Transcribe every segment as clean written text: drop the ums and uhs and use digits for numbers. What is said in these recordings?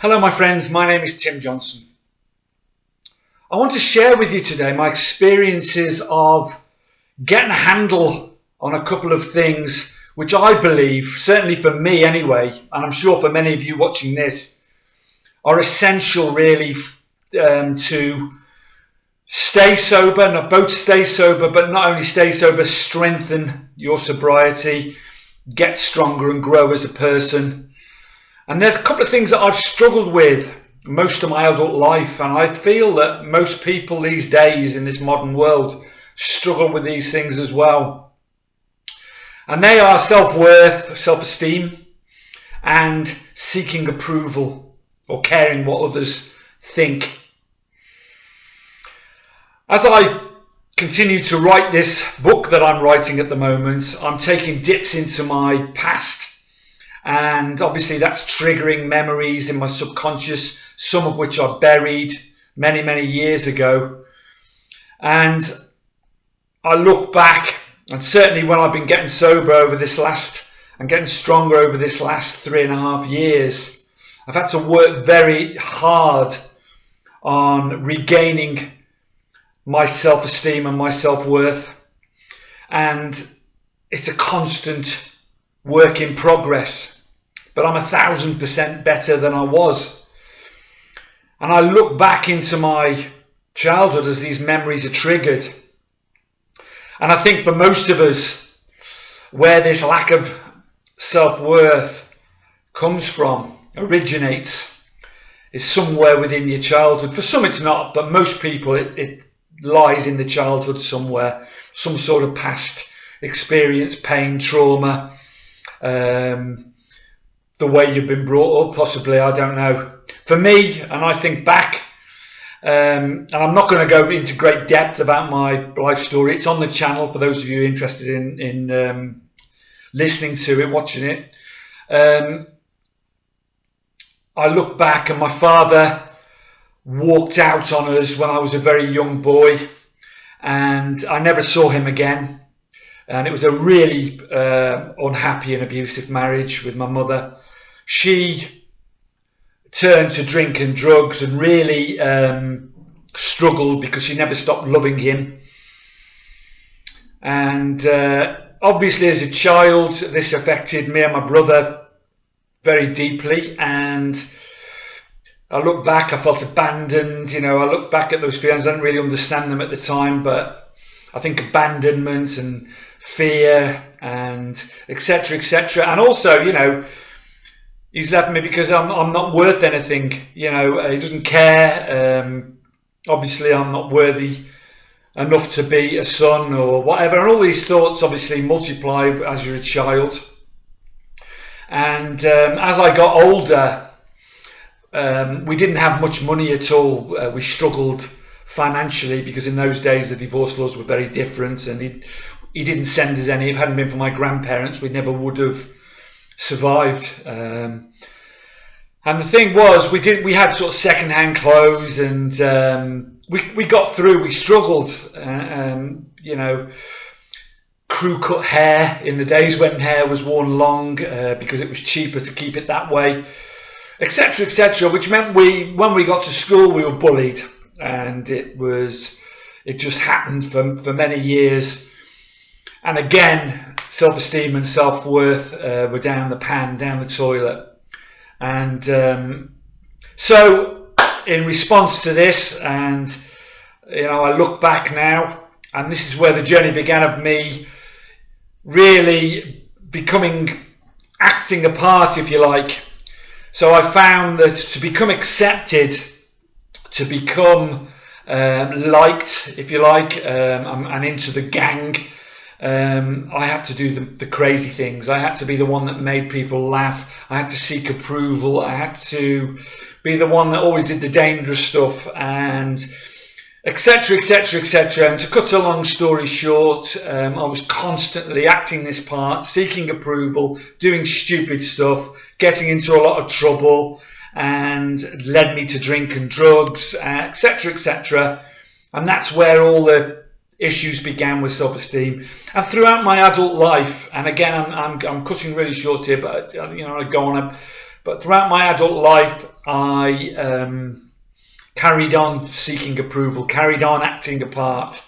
Hello my friends, my name is Tim Johnson. I want to share with you today my experiences of getting a handle on a couple of things which I believe, certainly for me anyway, and I'm sure for many of you watching this, are essential really to stay sober, not both stay sober, but not only stay sober, strengthen your sobriety, get stronger and grow as a person. And there's a couple of things that I've struggled with most of my adult life, and I feel that most people these days in this modern world struggle with these things as well. And they are self-worth, self-esteem, and seeking approval or caring what others think. As I continue to write this book that I'm writing at the moment, I'm taking dips into my past. And obviously that's triggering memories in my subconscious, some of which are buried many, many years ago. And I look back, and certainly when I've been getting sober over this and getting stronger over this last 3.5 years, I've had to work very hard on regaining my self-esteem and my self-worth. And it's a constant work in progress, but I'm 1,000% better than I was. And I look back into my childhood as these memories are triggered. And I think for most of us, where this lack of self-worth comes from, originates, is somewhere within your childhood. For some it's not, but most people it lies in the childhood somewhere, some sort of past experience, pain, trauma, the way you've been brought up, possibly, I don't know. For me, and I think back, and I'm not going to go into great depth about my life story. It's on the channel for those of you interested in listening to it, watching it. I look back, and my father walked out on us when I was a very young boy, and I never saw him again. And it was a really unhappy and abusive marriage with my mother. She turned to drink and drugs and really struggled because she never stopped loving him. And obviously as a child, this affected me and my brother very deeply. And I look back, I felt abandoned. I look back at those feelings. I didn't really understand them at the time, but I think abandonment and fear and etc, and also he's left me because I'm not worth anything. He doesn't care. Obviously I'm not worthy enough to be a son or whatever, and all these thoughts obviously multiply as you're a child. And as I got older, we didn't have much money at all. We struggled financially because in those days the divorce laws were very different, and he didn't send us any. If it hadn't been for my grandparents, we never would have survived. And the thing was, we had sort of second-hand clothes, and we got through. We struggled, crew cut hair in the days when hair was worn long because it was cheaper to keep it that way, etc, which meant when we got to school we were bullied, and it just happened for many years. And again, self-esteem and self-worth were down the pan, down the toilet. And so in response to this, and I look back now, and this is where the journey began of me really acting a part, if you like. So I found that to become accepted, to become liked, if you like, and into the gang, I had to do the crazy things. I had to be the one that made people laugh. I had to seek approval. I had to be the one that always did the dangerous stuff, and etc. And to cut a long story short, I was constantly acting this part, seeking approval, doing stupid stuff, getting into a lot of trouble, and led me to drink and drugs, etc. And that's where all the issues began with self-esteem. And throughout my adult life, and again I'm cutting really short here, but I go on. But throughout my adult life, I carried on seeking approval, carried on acting a part,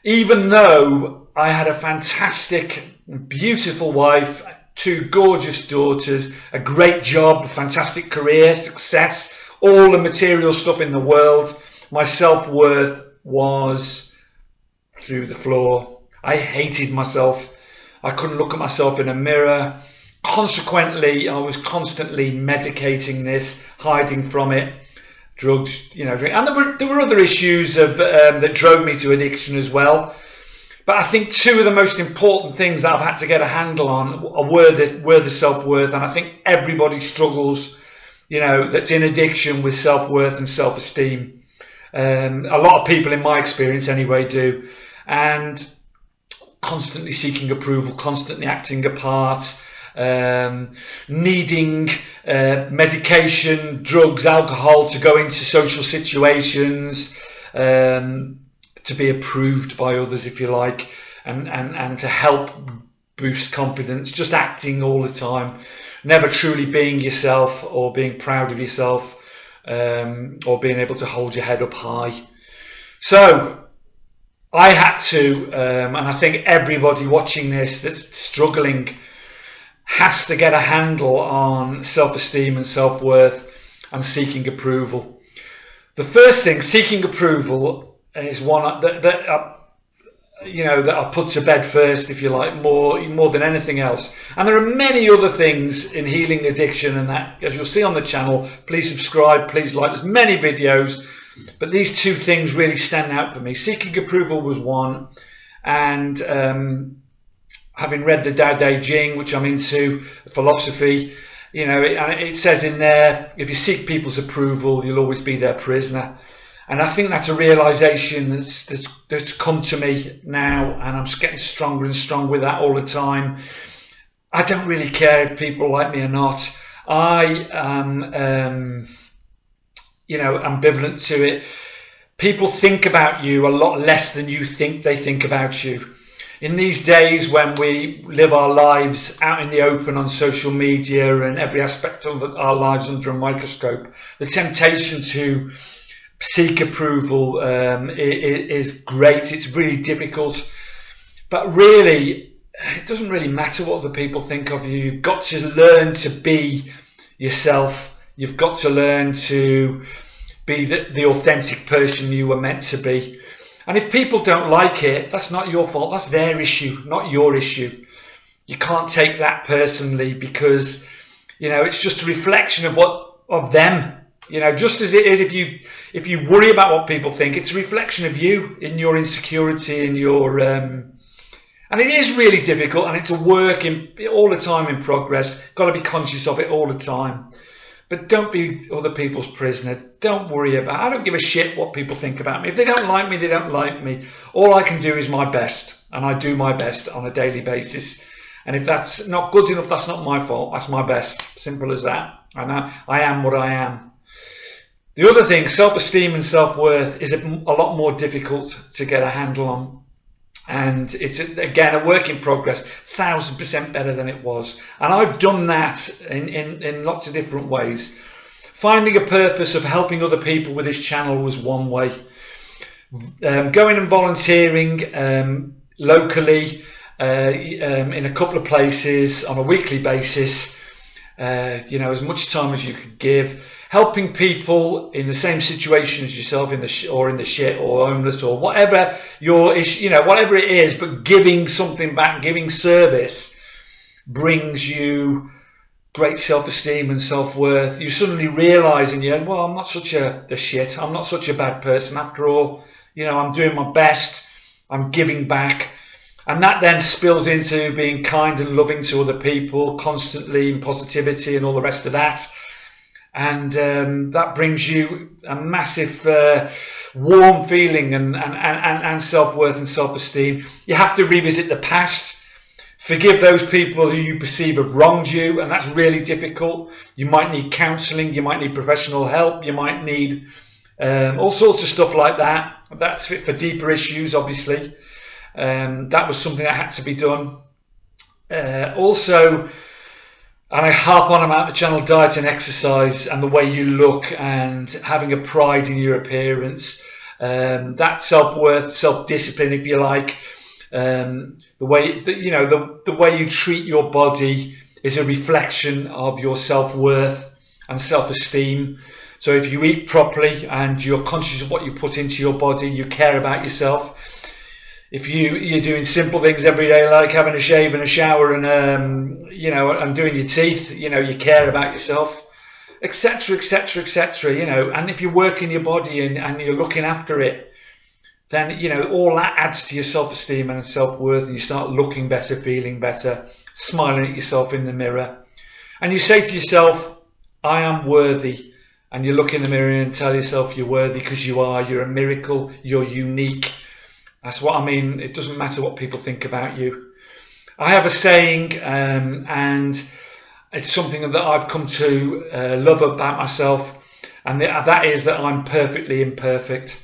even though I had a fantastic, beautiful wife, 2 gorgeous daughters, a great job, a fantastic career, success, all the material stuff in the world. My self-worth was through the floor. I hated myself. I couldn't look at myself in a mirror. Consequently, I was constantly medicating this, hiding from it. Drugs, drink. And there were other issues that drove me to addiction as well. But I think 2 of the most important things that I've had to get a handle on were the self-worth. And I think everybody struggles, that's in addiction with self-worth and self-esteem. A lot of people, in my experience anyway, do. And constantly seeking approval, constantly acting a part, needing medication, drugs, alcohol to go into social situations, to be approved by others, if you like, and to help boost confidence, just acting all the time, never truly being yourself or being proud of yourself, or being able to hold your head up high. So I had to, and I think everybody watching this that's struggling has to get a handle on self-esteem and self-worth and seeking approval. The first thing, seeking approval, is one that I put to bed first, if you like, more than anything else. And there are many other things in healing addiction, and that, as you'll see on the channel, please subscribe, please like. There's many videos, but these 2 things really stand out for me. Seeking approval was one, and having read the Tao Te Ching, which I'm into, philosophy, it says in there, if you seek people's approval, you'll always be their prisoner. And I think that's a realization that's come to me now, and I'm getting stronger and stronger with that all the time. I don't really care if people like me or not. I am, ambivalent to it. People think about you a lot less than you think they think about you. In these days when we live our lives out in the open on social media and every aspect of our lives under a microscope, the temptation to seek approval is great. It's really difficult, but really it doesn't really matter what other people think of you. You've got to learn to be yourself. You've got to learn to be the authentic person you were meant to be. And if people don't like it, that's not your fault. That's their issue, not your issue. You can't take that personally, because it's just a reflection of them. Just as it is, if you worry about what people think, it's a reflection of you in your insecurity and your and it is really difficult, and it's a work all the time in progress. Got to be conscious of it all the time. But don't be other people's prisoner. Don't worry about it. I don't give a shit what people think about me. If they don't like me, they don't like me. All I can do is my best, and I do my best on a daily basis. And if that's not good enough, that's not my fault. That's my best. Simple as that. And I am what I am. The other thing, self-esteem and self-worth, is a lot more difficult to get a handle on. And it's, again, a work in progress, 1000% better than it was. And I've done that in lots of different ways. Finding a purpose of helping other people with this channel was one way. Going and volunteering locally in a couple of places on a weekly basis, as much time as you could give. Helping people in the same situation as yourself, in the shit or homeless or whatever your issue, whatever it is, but giving something back, giving service brings you great self-esteem and self-worth. You suddenly realise in you, well, I'm not such the shit. I'm not such a bad person after all. I'm doing my best. I'm giving back. And that then spills into being kind and loving to other people constantly, and positivity and all the rest of that. And that brings you a massive warm feeling and self-worth and self-esteem. You have to revisit the past, forgive those people who you perceive have wronged you, and that's really difficult. You might need counselling, you might need professional help, you might need all sorts of stuff like that. That's fit for deeper issues, obviously. That was something that had to be done. Also, And I harp on about the channel diet and exercise and the way you look and having a pride in your appearance, that self-worth, self-discipline, if you like, the way that, you know, the way you treat your body is a reflection of your self-worth and self-esteem. So if you eat properly and you're conscious of what you put into your body, you care about yourself. If you're doing simple things every day, like having a shave and a shower and you know, and doing your teeth, you know, you care about yourself, etc., etc., etc. You know, and if you're working your body and you're looking after it, then, you know, all that adds to your self-esteem and self-worth, and you start looking better, feeling better, smiling at yourself in the mirror, and you say to yourself, "I am worthy." And you look in the mirror and tell yourself you're worthy, because you are. You're a miracle. You're unique. That's what I mean. It doesn't matter what people think about you. I have a saying, and it's something that I've come to love about myself, and that is that I'm perfectly imperfect.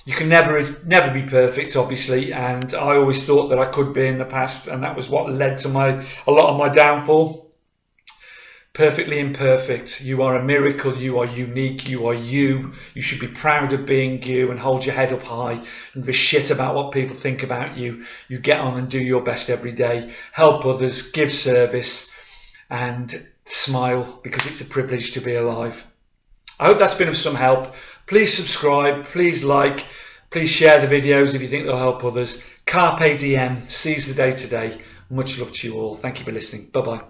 You can never be perfect, obviously, and I always thought that I could be in the past, and that was what led to a lot of my downfall. Perfectly imperfect. You are a miracle. You are unique. You are you. You should be proud of being you and hold your head up high and be shit about what people think about you. You get on and do your best every day. Help others, give service, and smile, because it's a privilege to be alive. I hope that's been of some help. Please subscribe. Please like. Please share the videos if you think they'll help others. Carpe Diem. Seize the day today. Much love to you all. Thank you for listening. Bye-bye.